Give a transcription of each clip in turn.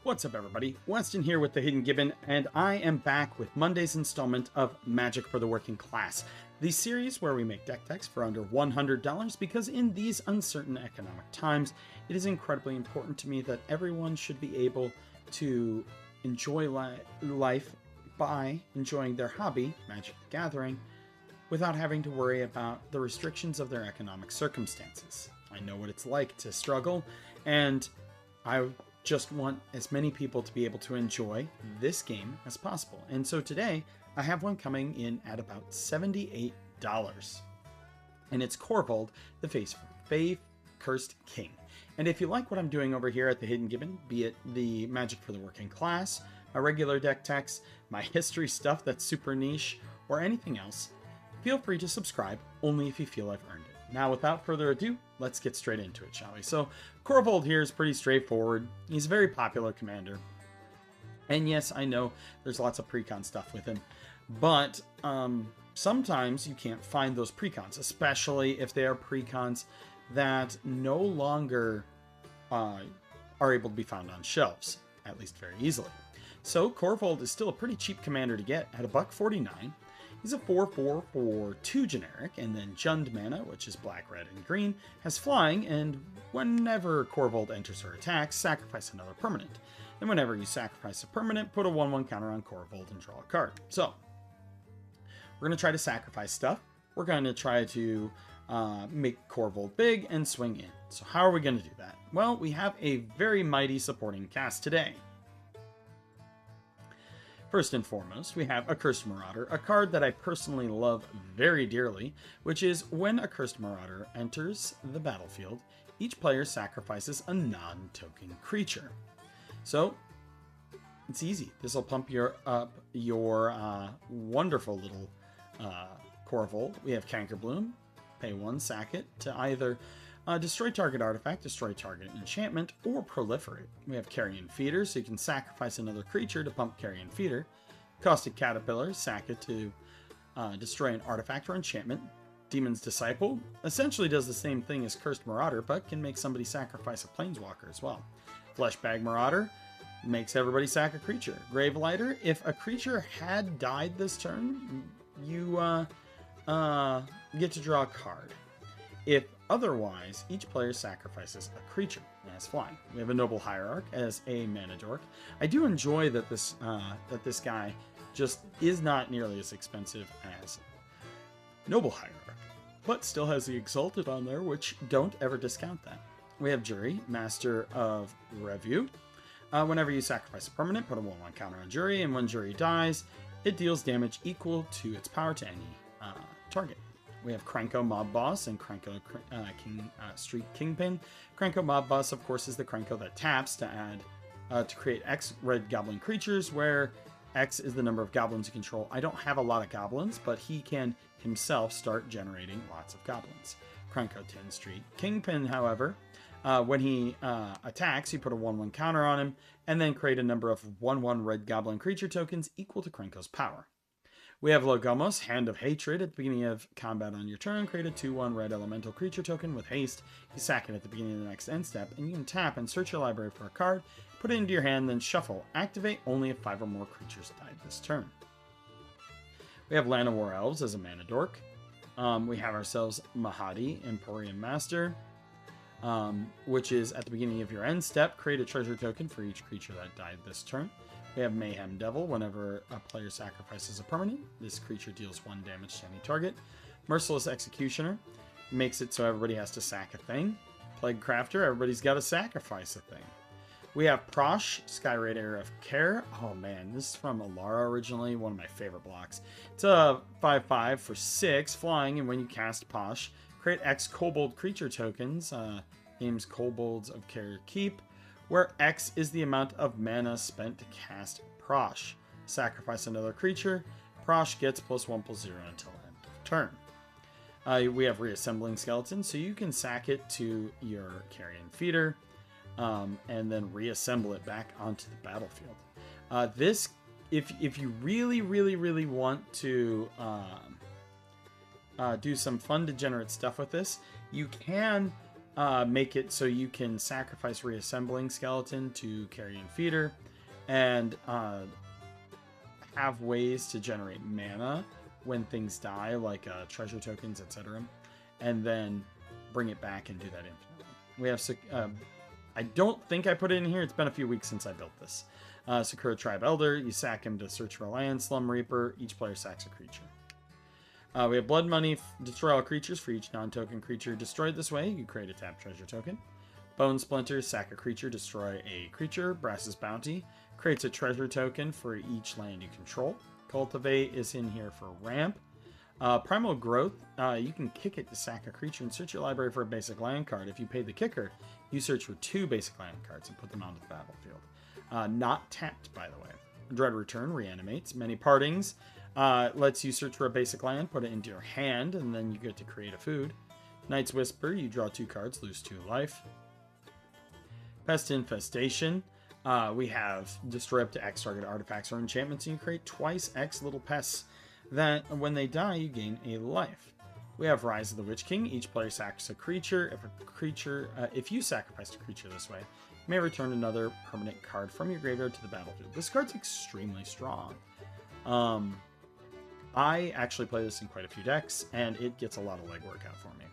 What's up, everybody? Weston here with the Hidden Gibbon, and I am back with Monday's installment of Magic for the Working Class, the series where we make deck techs for under $100 because in these uncertain economic times, it is incredibly important to me that everyone should be able to enjoy life by enjoying their hobby, Magic the Gathering, without having to worry about the restrictions of their economic circumstances. I know what it's like to struggle, and I just want as many people to be able to enjoy this game as possible. And so today, I have one coming in at about $78. And it's Korvold, the Fae Cursed King. And if you like what I'm doing over here at the Hidden Gibbon, be it the Magic for the Working Class, my regular deck techs, my history stuff that's super niche, or anything else, feel free to subscribe, only if you feel I've earned it. Now, without further ado, let's get straight into it, shall we? So, Korvold here is pretty straightforward. He's a very popular commander. And yes, I know there's lots of precon stuff with him. But sometimes you can't find those precons, especially if they are precons that no longer are able to be found on shelves, at least very easily. So, Korvold is still a pretty cheap commander to get at $1.49. He's a 4/4 for 2 generic, and then Jund mana, which is black, red, and green, has flying, and whenever Korvold enters or attacks, sacrifice another permanent. And whenever you sacrifice a permanent, put a 1/1 counter on Korvold and draw a card. So, we're going to try to sacrifice stuff. We're going to try to make Korvold big and swing in. So how are we going to do that? Well, we have a very mighty supporting cast today. First and foremost, we have a Cursed Marauder, a card that I personally love very dearly, which is when a Cursed Marauder enters the battlefield, each player sacrifices a non-token creature. So, it's easy. This will pump up your wonderful little Korvold. We have Cankerbloom, pay 1, sack it to either destroy target artifact, destroy target enchantment, or proliferate. We have Carrion Feeder, so you can sacrifice another creature to pump Carrion Feeder. Caustic Caterpillar, sack it to destroy an artifact or enchantment. Demon's Disciple essentially does the same thing as Cursed Marauder, but can make somebody sacrifice a Planeswalker as well. Fleshbag Marauder makes everybody sack a creature. Gravelighter, if a creature had died this turn, you get to draw a card. If otherwise, each player sacrifices a creature as flying. We have a Noble Hierarch as a mana dork. I do enjoy that this guy just is not nearly as expensive as Noble Hierarch, but still has the Exalted on there, which don't ever discount that. We have Jury, Master of Review. Whenever you sacrifice a permanent, put a 1/1 counter on Jury, and when Jury dies, it deals damage equal to its power to any target. We have Krenko Mob Boss and Krenko Street Kingpin. Krenko Mob Boss, of course, is the Krenko that taps to add to create X red goblin creatures, where X is the number of goblins you control. I don't have a lot of goblins, but he can himself start generating lots of goblins. Krenko 10 Street Kingpin, however, when he attacks, you put a 1/1 counter on him, and then create a number of 1/1 red goblin creature tokens equal to Krenko's power. We have Logomos, Hand of Hatred. At the beginning of combat on your turn, create a 2/1 red elemental creature token with haste. You sack it at the beginning of the next end step, and you can tap and search your library for a card, put it into your hand, then shuffle. Activate only if 5 or more creatures died this turn. We have Land of War Elves as a mana dork. We have ourselves Mahadi, Emporium Master, which is at the beginning of your end step, create a treasure token for each creature that died this turn. We have Mayhem Devil. Whenever a player sacrifices a permanent, this creature deals 1 damage to any target. Merciless Executioner makes it so everybody has to sack a thing. Plague Crafter, everybody's got to sacrifice a thing. We have Prosh, Skyraider of Care. Oh man, this is from Alara originally, one of my favorite blocks. It's a 5/5 for 6 flying, and when you cast Posh, create X Kobold creature tokens. Names Kobolds of Care Keep, where X is the amount of mana spent to cast Prosh. Sacrifice another creature. Prosh gets +1/+0 until end of turn. We have Reassembling Skeleton, so you can sack it to your Carrion Feeder, and then reassemble it back onto the battlefield. This, if you really want to do some fun degenerate stuff with this, you can make it so you can sacrifice reassembling skeleton to carrion feeder, and have ways to generate mana when things die, like treasure tokens, etc., and then bring it back and do that infinitely. We have I don't think I put it in here. It's been a few weeks since I built this. Sakura Tribe Elder. You sack him to search for land. Slum Reaper. Each player sacks a creature. We have Blood Money. Destroy all creatures for each non-token creature destroyed this way. You create a tapped treasure token. Bone Splinter. Sack a creature. Destroy a creature. Brass's Bounty. Creates a treasure token for each land you control. Cultivate is in here for ramp. Primal Growth, you can kick it to sack a creature and search your library for a basic land card. If you pay the kicker, you search for 2 basic land cards and put them onto the battlefield. Not tapped, by the way. Dread Return reanimates. Many Partings lets you search for a basic land, put it into your hand, and then you get to create a food. Night's Whisper, you draw 2 cards, lose 2 life. Pest Infestation. We have destroy up to X target artifacts or enchantments, and you create twice X little pests that when they die, you gain a life. We have Rise of the Witch King. Each player sacks a creature. If you sacrificed a creature this way, you may return another permanent card from your graveyard to the battlefield. This card's extremely strong. I actually play this in quite a few decks, and it gets a lot of legwork out for me.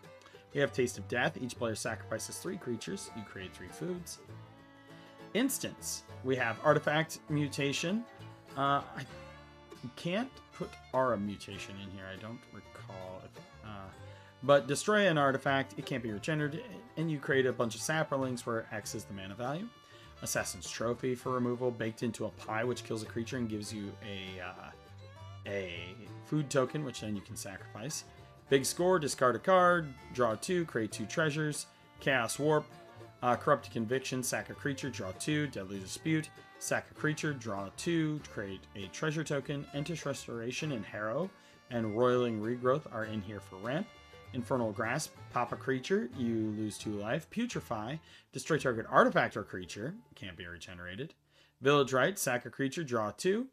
We have Taste of Death. Each player sacrifices 3 creatures. You create 3 foods. Instants. We have Artifact Mutation. I can't put Aura Mutation in here. I don't recall. But destroy an artifact. It can't be regenerated. And you create a bunch of saplings where X is the mana value. Assassin's Trophy for removal. Baked into a pie, which kills a creature and gives you a food token, which then you can sacrifice. Big Score. Discard a card. Draw 2. Create 2 treasures. Chaos Warp. Corrupt Conviction, sack a creature, draw 2, Deadly Dispute, sack a creature, draw 2, create a treasure token, Entish Restoration and Harrow, and Roiling Regrowth are in here for ramp. Infernal Grasp, pop a creature, you lose 2 life. Putrefy, destroy target artifact or creature, can't be regenerated. Village Rite, sack a creature, draw 2.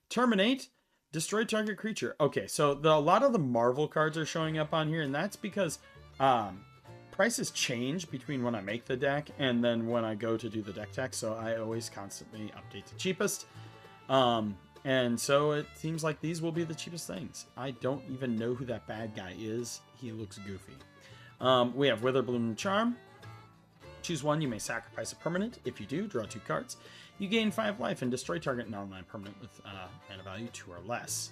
Terminate, destroy target creature. Okay, so a lot of the Marvel cards are showing up on here, and that's because prices change between when I make the deck and then when I go to do the deck tech, so I always constantly update the cheapest. And so it seems like these will be the cheapest things. I don't even know who that bad guy is. He looks goofy. We have Witherbloom Charm. Choose 1, you may sacrifice a permanent. If you do, draw 2 cards. You gain 5 life and destroy target non-land permanent with mana value 2 or less.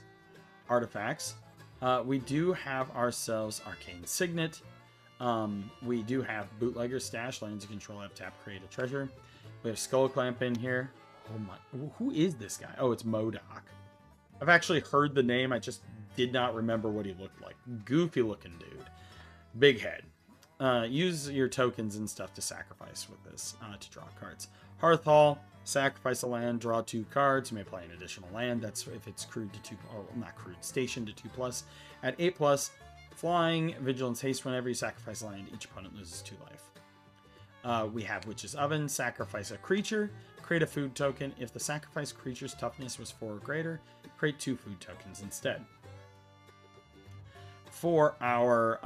Artifacts. We do have ourselves Arcane Signet. We do have Bootlegger Stash, lands you control have tap, create a treasure. We have Skull Clamp in here. Oh my, who is this guy? Oh, it's MODOK. I've actually heard the name, I just did not remember what he looked like. Goofy looking dude. Big head. Use your tokens and stuff to sacrifice with this to draw cards. Hearth Hall, sacrifice a land, draw 2 cards. You may play an additional land. That's if it's crewed to 2, or not crewed, stationed to 2+. At 8+, Flying, Vigilance, Haste. Whenever you sacrifice a land, each opponent loses 2 life. We have Witch's Oven, sacrifice a creature, create a food token. If the sacrificed creature's toughness was 4 or greater, create 2 food tokens instead. For our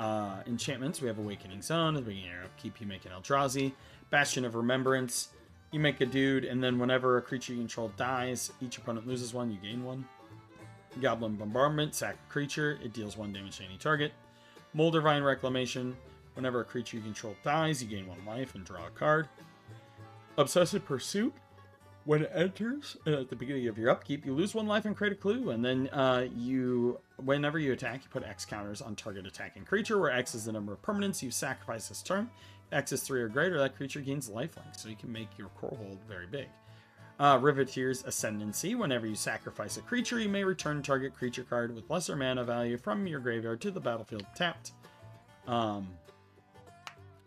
enchantments, we have Awakening Zone. At the beginning of upkeep, you make an Eldrazi. Bastion of Remembrance, you make a dude, and then whenever a creature you control dies, each opponent loses 1, you gain 1. Goblin Bombardment, sack a creature, it deals 1 damage to any target. Moldavine Reclamation, whenever a creature you control dies, you gain 1 life and draw a card. Obsessive Pursuit, when it enters at the beginning of your upkeep, you lose 1 life and create a clue, and then whenever you attack, you put X counters on target attacking creature, where X is the number of permanents you sacrifice this turn. If X is 3 or greater, that creature gains lifelink, so you can make your Korvold very big. Riveteer's Ascendancy. Whenever you sacrifice a creature, you may return target creature card with lesser mana value from your graveyard to the battlefield tapped. Do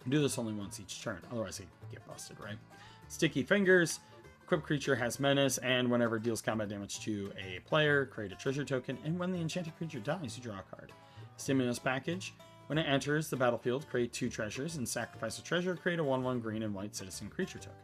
this only once each turn, otherwise they get busted, right? Sticky Fingers. Equipped creature has menace, and whenever it deals combat damage to a player, create a treasure token, and when the enchanted creature dies, you draw a card. Stimulus Package. When it enters the battlefield, create 2 treasures and sacrifice a treasure, create a 1/1 green and white citizen creature token.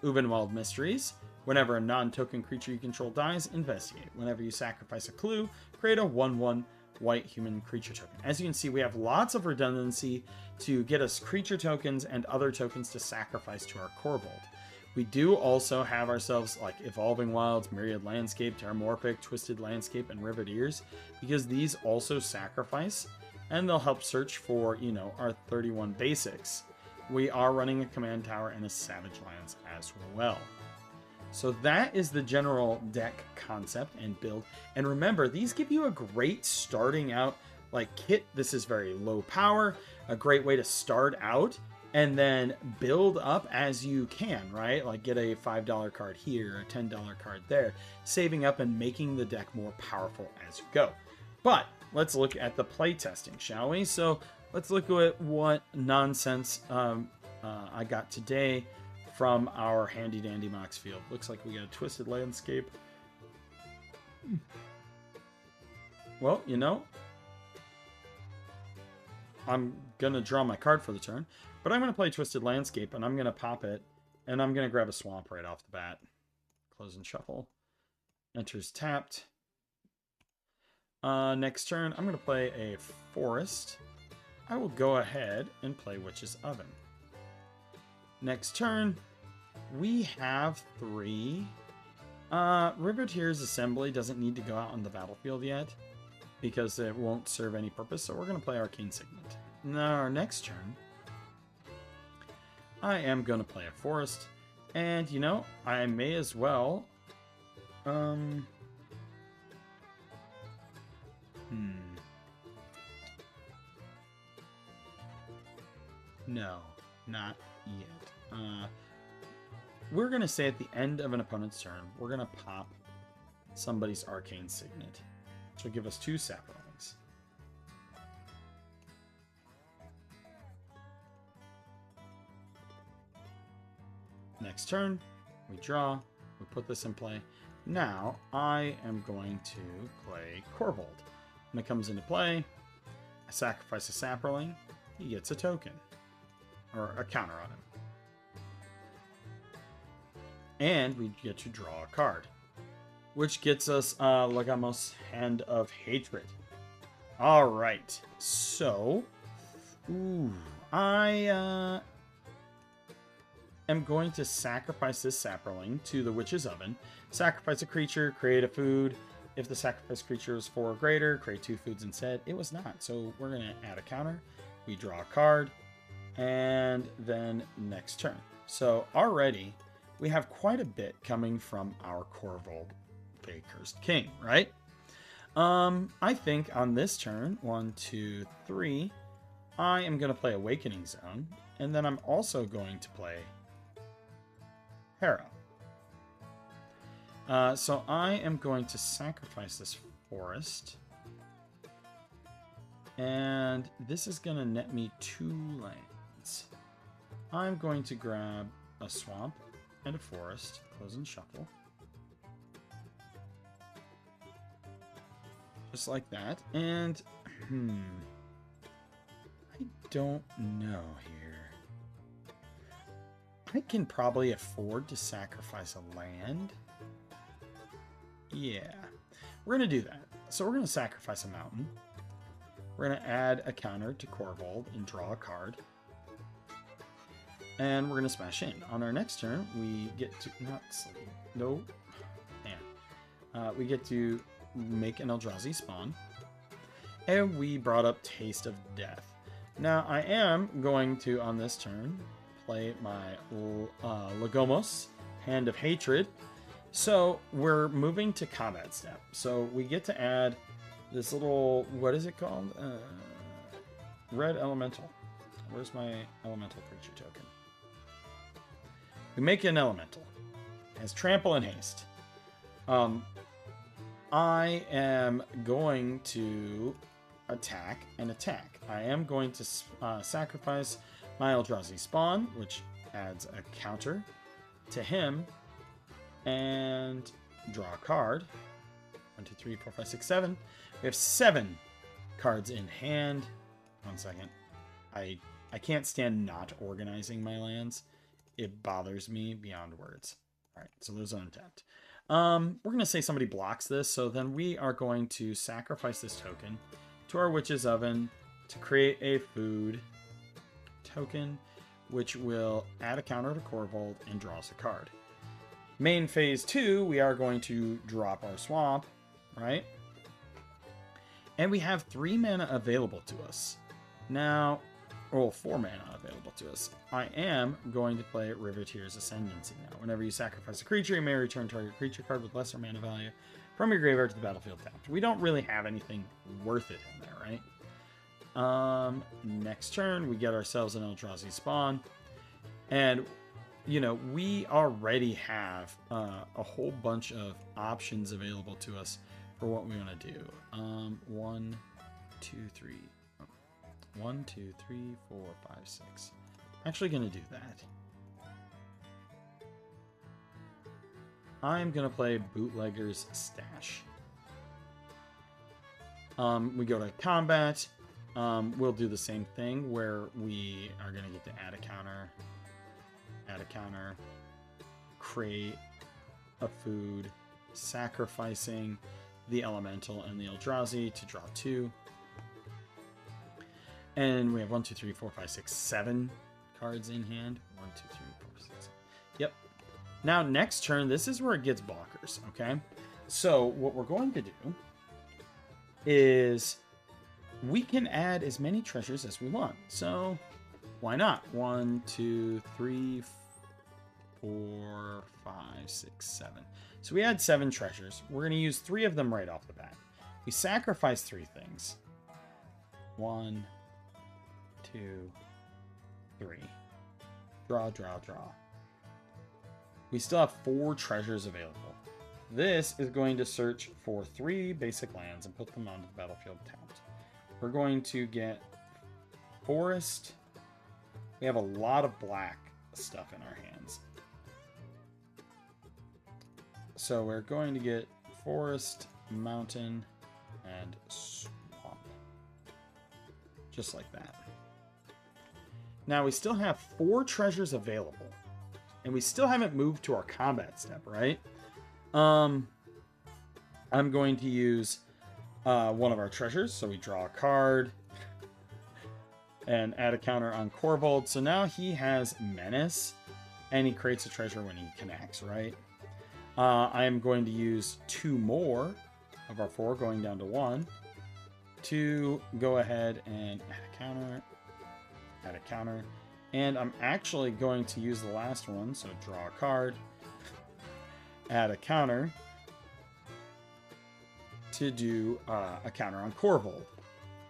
Ubenwald Mysteries. Whenever a non-token creature you control dies, investigate. Whenever you sacrifice a clue, create a 1/1 white human creature token. As you can see, we have lots of redundancy to get us creature tokens and other tokens to sacrifice to our Korvold. We do also have ourselves like Evolving Wilds, Myriad Landscape, Terramorphic, Twisted Landscape, and Rivet Ears, because these also sacrifice, and they'll help search for, you know, our 31 basics. We are running a Command Tower and a Savage Lands as well. So that is the general deck concept and build. And remember, these give you a great starting out like kit. This is very low power, a great way to start out and then build up as you can, right? Like get a $5 card here, a $10 card there, saving up and making the deck more powerful as you go. But let's look at the play testing, shall we? So let's look at what nonsense I got today from our handy dandy Moxfield. Looks like we got a Twisted Landscape. Well, you know, I'm going to draw my card for the turn, but I'm going to play Twisted Landscape, and I'm going to pop it, and I'm going to grab a swamp right off the bat. Close and shuffle. Enters tapped. Next turn, I'm going to play a forest. I will go ahead and play Witch's Oven. Next turn, we have 3. Riveteer's Assembly doesn't need to go out on the battlefield yet, because it won't serve any purpose, so we're going to play Arcane Signet. Now, our next turn, I am going to play a forest, and, you know, I may as well, No, not yet. We're going to say at the end of an opponent's turn, we're going to pop somebody's Arcane Signet, which will give us 2 saplings. Next turn, we draw, we put this in play. Now, I am going to play Korvold. When it comes into play, I sacrifice a sapling, he gets a token, or a counter on him. And we get to draw a card, which gets us Lagamos' Hand of Hatred. All right, so I am going to sacrifice this sapling to the Witch's Oven. Sacrifice a creature, create a food. If the sacrifice creature is 4 or greater, create 2 foods instead. It was not, so we're going to add a counter. We draw a card, and then next turn. So already we have quite a bit coming from our Korvold Fae Cursed King, right? I think on this turn, 1, 2, 3, I am going to play Awakening Zone, and then I'm also going to play Hera. So I am going to sacrifice this forest, and this is going to net me 2 lands. I'm going to grab a swamp and a forest, close and shuffle. Just like that. And, I don't know here. I can probably afford to sacrifice a land. Yeah, we're going to do that. So we're going to sacrifice a mountain. We're going to add a counter to Korvold and draw a card. And we're going to smash in. On our next turn, we get to... Not sleep. No. Man. We get to make an Eldrazi spawn. And we brought up Taste of Death. Now, I am going to, on this turn, play my Lagamos, Hand of Hatred. So, we're moving to combat step. So, we get to add this little... What is it called? Red Elemental. Where's my Elemental Creature token? We make an Elemental. It has Trample and Haste. I am going to attack and attack. I am going to sacrifice my Eldrazi Spawn, which adds a counter to him, and draw a card. 1, 2, 3, 4, 5, 6, 7. We have 7 cards in hand. 1 second. I can't stand not organizing my lands. It bothers me beyond words. All right, so those are untapped. We're going to say somebody blocks this, so then we are going to sacrifice this token to our witch's oven to create a food token, which will add a counter to Korvold and draw us a card. Main phase 2, we are going to drop our swamp, right? And we have 3 mana available to us. Now, or 4 mana available to us. I am going to play Riveteer's Ascendancy now. Whenever you sacrifice a creature, you may return target creature card with lesser mana value from your graveyard to the battlefield tapped. We don't really have anything worth it in there, right? Next turn, we get ourselves an Eldrazi spawn. And, you know, we already have a whole bunch of options available to us for what we want to do. 1, 2, 3. 1, 2, 3, 4, 5, 6. I'm actually going to do that. I'm going to play Bootlegger's Stash. We go to combat. We'll do the same thing where we are going to get to add a counter, create a food, sacrificing the Elemental and the Eldrazi to draw 2. And we have 1, 2, 3, 4, 5, 6, 7 cards in hand. 1, 2, 3, 4, 6, 7. Yep. Now, next turn, this is where it gets bonkers, okay? So, what we're going to do is we can add as many treasures as we want. So, why not? 1, 2, 3, 4, 5, 6, 7. So, we add 7 treasures. We're going to use 3 of them right off the bat. We sacrifice 3 things. 1, 2, 3. Draw, draw, draw. We still have 4 treasures available. This is going to search for 3 basic lands and put them onto the battlefield tapped. We're going to get forest. We have a lot of black stuff in our hands. So we're going to get forest, mountain, and swamp. Just like that. Now, we still have 4 treasures available. And we still haven't moved to our combat step, right? I'm going to use one of our treasures. So we draw a card. And add a counter on Korvold. So now he has Menace. And he creates a treasure when he connects, right? I am going to use 2 more of our 4, going down to 1. To go ahead and add a counter. Add a counter. And I'm actually going to use the last one. So draw a card. Add a counter. To do a counter on Korvold.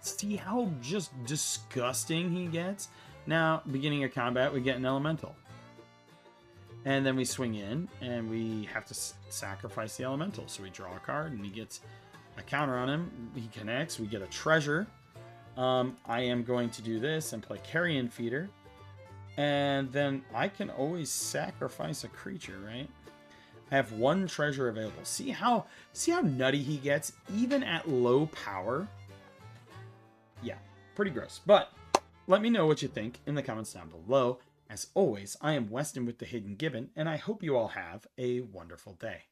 See how just disgusting he gets? Now, beginning of combat, we get an Elemental. And then we swing in, and we have to sacrifice the Elemental. So we draw a card, and he gets a counter on him. He connects. We get a treasure. I am going to do this and play Carrion Feeder. And then I can always sacrifice a creature, right? I have 1 treasure available. See how nutty he gets, even at low power? Yeah, pretty gross. But let me know what you think in the comments down below. As always, I am Weston with the Hidden Gibbon, and I hope you all have a wonderful day.